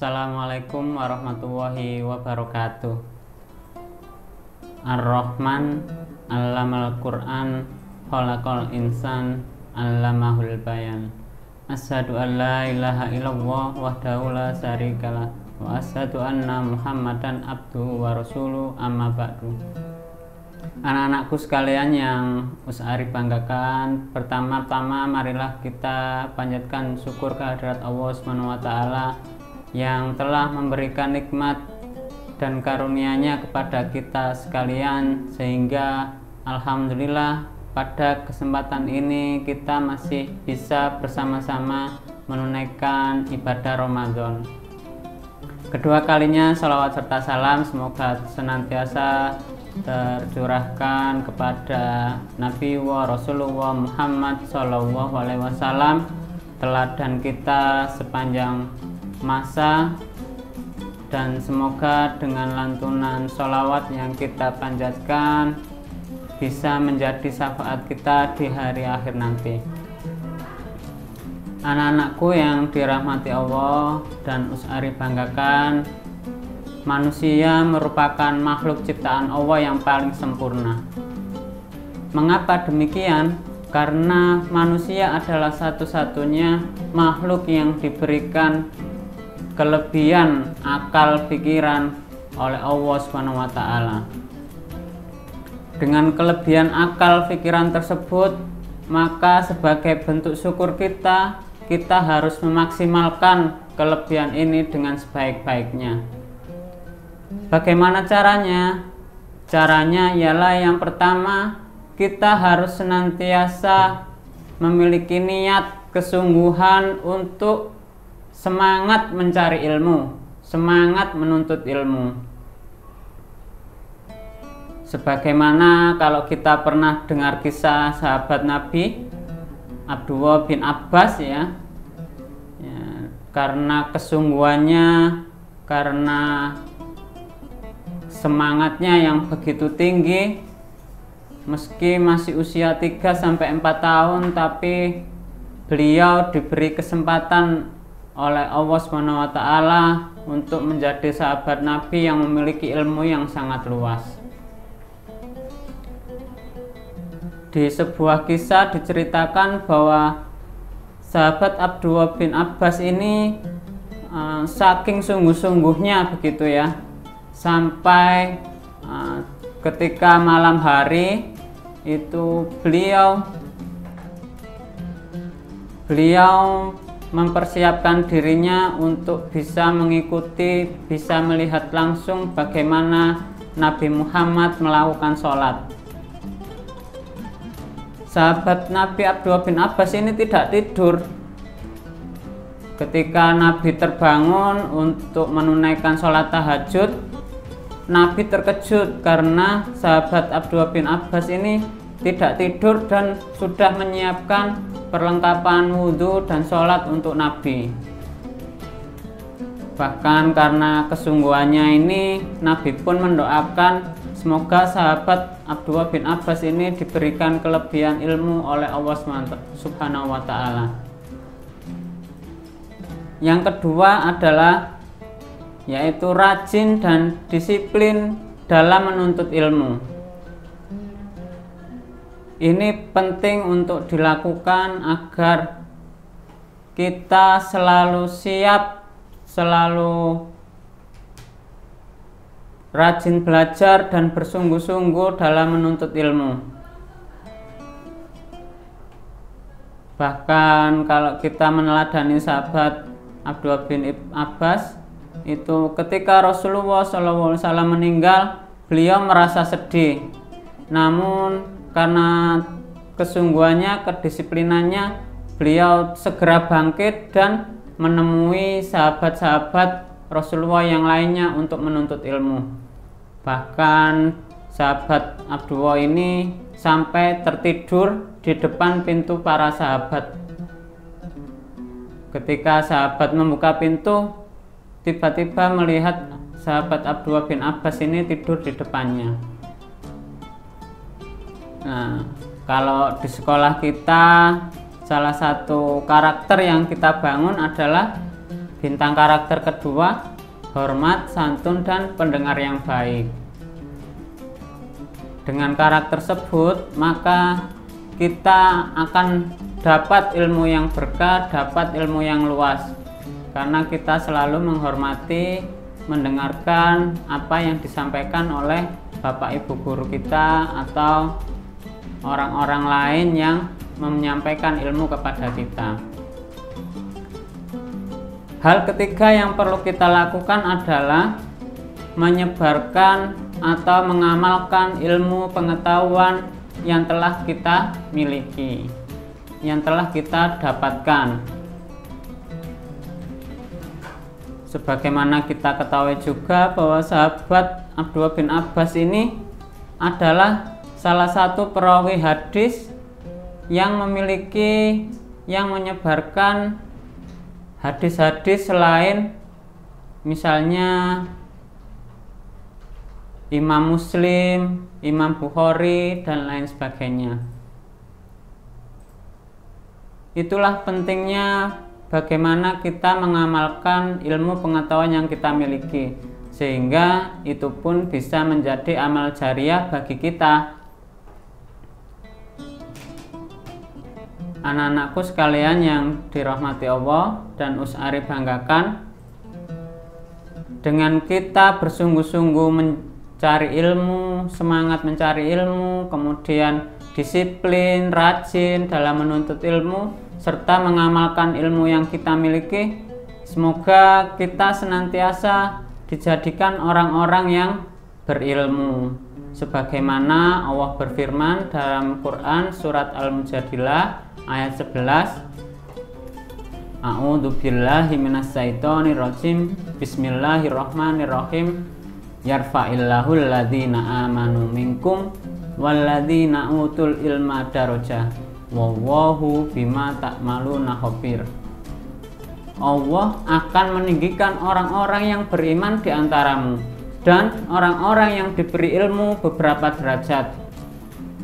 Assalamualaikum warahmatullahi wabarakatuh. Ar-Rahman Allamal Qur'an Khalaqal insan Allamahul bayan. Asyhadu an la ilaha illallah wahdahu la syarikalah wa asyhadu anna Muhammadan abduhu wa rasuluh, amma ba'du. Anak-anakku sekalian yang Ustari banggakan, pertama-tama marilah kita panjatkan syukur kehadirat Allah SWT yang telah memberikan nikmat dan karunia-Nya kepada kita sekalian, sehingga alhamdulillah pada kesempatan ini kita masih bisa bersama-sama menunaikan ibadah Ramadan. Kedua kalinya salawat serta salam semoga senantiasa tercurahkan kepada Nabi wa Rasulullah Muhammad SAW, teladan kita sepanjang masa, dan semoga dengan lantunan sholawat yang kita panjatkan bisa menjadi syafaat kita di hari akhir nanti. Anak-anakku yang dirahmati Allah dan Ustari banggakan, manusia merupakan makhluk ciptaan Allah yang paling sempurna. Mengapa demikian? Karena manusia adalah satu-satunya makhluk yang diberikan kelebihan akal pikiran oleh Allah SWT. Dengan kelebihan akal pikiran tersebut, maka sebagai bentuk syukur kita harus memaksimalkan kelebihan ini dengan sebaik-baiknya. Bagaimana caranya? Caranya ialah yang pertama, kita harus senantiasa memiliki niat kesungguhan untuk semangat mencari ilmu, semangat menuntut ilmu. Sebagaimana kalau kita pernah dengar kisah sahabat Nabi Abdullah bin Abbas ya, karena kesungguhannya, karena semangatnya yang begitu tinggi, meski masih usia 3-4 tahun, tapi beliau diberi kesempatan oleh Allah SWT untuk menjadi sahabat Nabi yang memiliki ilmu yang sangat luas. Di sebuah kisah diceritakan bahwa sahabat Abdullah bin Abbas ini saking sungguh-sungguhnya begitu ya, sampai ketika malam hari itu beliau mempersiapkan dirinya untuk bisa mengikuti, bisa melihat langsung bagaimana Nabi Muhammad melakukan sholat. Sahabat Nabi Abdullah bin Abbas ini tidak tidur. Ketika Nabi terbangun untuk menunaikan sholat tahajud, Nabi terkejut karena sahabat Abdullah bin Abbas ini tidak tidur dan sudah menyiapkan perlengkapan wudhu dan sholat untuk Nabi. Bahkan karena kesungguhannya ini, Nabi pun mendoakan semoga sahabat Abdullah bin Abbas ini diberikan kelebihan ilmu oleh Allah Subhanahu wa Ta'ala. Yang kedua adalah yaitu rajin dan disiplin dalam menuntut ilmu. Ini penting untuk dilakukan agar kita selalu siap, selalu rajin belajar dan bersungguh-sungguh dalam menuntut ilmu. Bahkan kalau kita meneladani sahabat Abdullah bin Abbas, itu ketika Rasulullah SAW meninggal, beliau merasa sedih. Namun karena kesungguhannya, kedisiplinannya, beliau segera bangkit dan menemui sahabat-sahabat Rasulullah yang lainnya untuk menuntut ilmu. Bahkan sahabat Abdullah ini sampai tertidur di depan pintu para sahabat. Ketika sahabat membuka pintu, tiba-tiba melihat sahabat Abdullah bin Abbas ini tidur di depannya. Nah, kalau di sekolah kita, salah satu karakter yang kita bangun adalah Bintang karakter kedua, hormat, santun, dan pendengar yang baik. Dengan karakter tersebut, maka kita akan dapat ilmu yang berkah, dapat ilmu yang luas. Karena kita selalu menghormati, mendengarkan apa yang disampaikan oleh Bapak Ibu guru kita atau orang-orang lain yang menyampaikan ilmu kepada kita. Hal ketiga yang perlu kita lakukan adalah menyebarkan atau mengamalkan ilmu pengetahuan yang telah kita miliki, yang telah kita dapatkan. Sebagaimana kita ketahui juga bahwa sahabat Abdullah bin Abbas ini adalah salah satu perawi hadis yang memiliki, yang menyebarkan hadis-hadis selain misalnya Imam Muslim, Imam Bukhari, dan lain sebagainya. Itulah pentingnya bagaimana kita mengamalkan ilmu pengetahuan yang kita miliki, sehingga itu pun bisa menjadi amal jariah bagi kita. Anak-anakku sekalian yang dirahmati Allah dan Usari banggakan, dengan kita bersungguh-sungguh mencari ilmu, semangat mencari ilmu, kemudian disiplin, rajin dalam menuntut ilmu, serta mengamalkan ilmu yang kita miliki, semoga kita senantiasa dijadikan orang-orang yang berilmu. Sebagaimana Allah berfirman dalam Quran surat Al-Mujadilah ayat 11, A'udzu billahi minasyaitonir rajim. Bismillahirrahmanirrahim. Yarfa'illahu alladzina amanu minkum walladzina utul ilma darajah. Wallahu bima ta'maluna khabir. Allah akan meninggikan orang-orang yang beriman di antaramu dan orang-orang yang diberi ilmu beberapa derajat.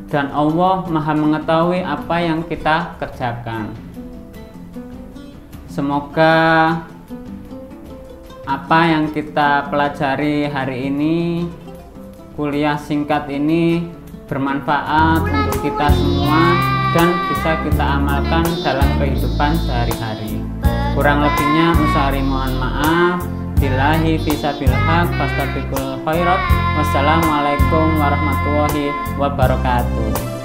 Dan Allah Maha mengetahui apa yang kita kerjakan. Semoga apa yang kita pelajari hari ini, kuliah singkat ini, bermanfaat untuk kita semua dan bisa kita amalkan dalam kehidupan sehari-hari. Kurang lebihnya Usari mohon maaf. Billahi fisabil haq fastabiqul khairat. Wassalamualaikum warahmatullahi wabarakatuh.